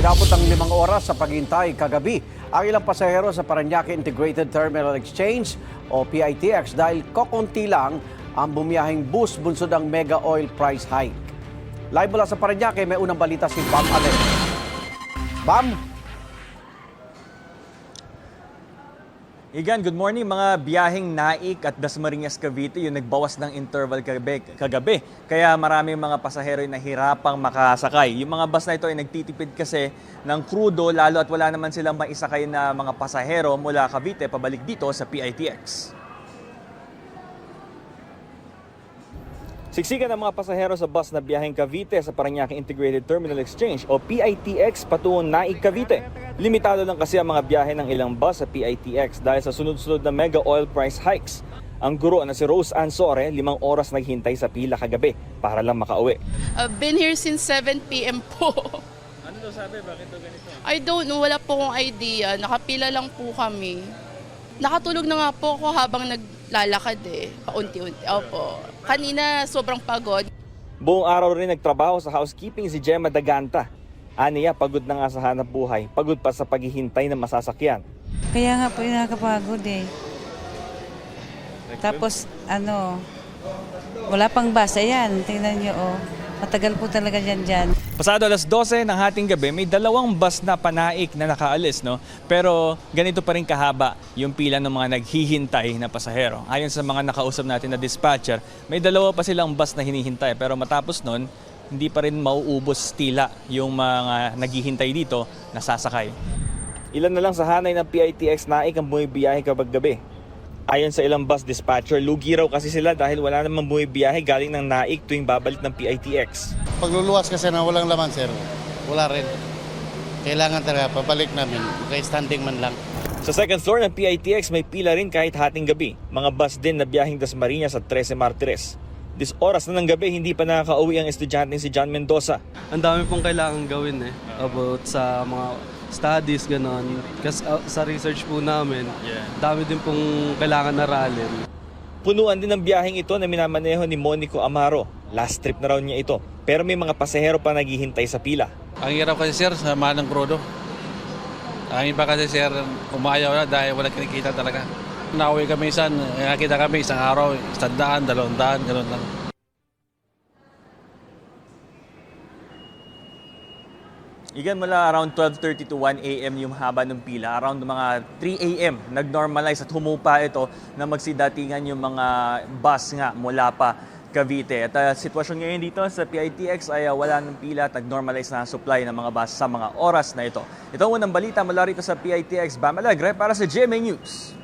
Inabot ang 5 oras sa paghintay kagabi ang ilang pasahero sa Parañaque Integrated Terminal Exchange o PITX dahil kokonti lang ang bumiyahing bus bunsod ang mega oil price hike. Live mula sa Parañaque, may unang balita si Bam Allen. Bam? Igan, good morning. Mga biyaheng Naik at Dasmariñas, Cavite yung nagbawas ng interval kagabi. Kaya maraming mga pasahero yung nahirapang makasakay. Yung mga bus na ito ay nagtitipid kasi ng krudo lalo at wala naman silang maisakay na mga pasahero mula Cavite pabalik dito sa PITX. Siksikan ang mga pasahero sa bus na biyaheng Cavite sa Parañaque Integrated Terminal Exchange o PITX patungong Naik, Cavite. Limitado lang kasi ang mga biyahe ng ilang bus sa PITX dahil sa sunod-sunod na mega oil price hikes. Ang guro na si Rose Ann Sore, 5 oras naghintay sa pila kagabi para lang makauwi. I've been here since 7 p.m. po. Ano daw sabi? Bakit daw ganito? I don't know, wala po akong idea. Nakapila lang po kami. Nakatulog na nga po ako habang naglalakad paunti-unti. Opo. Kanina sobrang pagod. Buong araw rin nagtrabaho sa housekeeping si Gemma Daganta. Aniya, pagod na nga sa hanap buhay, pagod pa sa paghihintay ng masasakyan. Kaya nga po yung nakakapagod Tapos wala pang bus. Ayan, tingnan nyo Matagal po talaga dyan. Pasado alas 12 ng hating gabi, may 2 bus na panaik na nakaalis, no? Pero ganito pa rin kahaba yung pila ng mga naghihintay na pasahero. Ayon sa mga nakausap natin na dispatcher, may 2 pa silang bus na hinihintay. Pero matapos nun, hindi pa rin mauubos tila yung mga naghihintay dito na sasakay. Ilan na lang sa hanay ng PITX Naik ang bumibiyahe kapag gabi. Ayon sa ilang bus dispatcher, lugi raw kasi sila dahil wala namang bumibiyahe galing ng Naik tuwing babalik ng PITX. Pagluluwas kasi na walang laman, sir, wala rin. Kailangan talaga pabalik namin, kay standing man lang. Sa second floor ng PITX may pila rin kahit hating gabi. Mga bus din na biyaheng Dasmariñas at 13 Martires. This oras na ng gabi, hindi pa nakakauwi ang estudyante si John Mendoza. Ang dami pong kailangan gawin about sa mga studies, ganon. Kasi sa research po namin, dami din pong kailangan aralin. Punuan din ng biyaheng ito na minamaneho ni Monico Amaro. Last trip na raw niya ito. Pero may mga pasahero pa naghihintay sa pila. Ang hirap kasi sir, sa mahal ng krudo. Ang iba kasi sir, umayaw na dahil wala kinikita talaga. Nauwi kami nakita kami isang araw, 100, 200, gano'n lang. Igan mula around 12:30 to 1 a.m. yung haba ng pila. Around mga 3 a.m. nag-normalize at humupa ito na magsidatingan yung mga bus nga mula pa Cavite. At sitwasyon ngayon dito sa PITX ay wala ng pila at nag-normalize na ang supply ng mga bus sa mga oras na ito. Ito ang unang balita mula rito sa PITX. Bam Alegre para sa GMA News.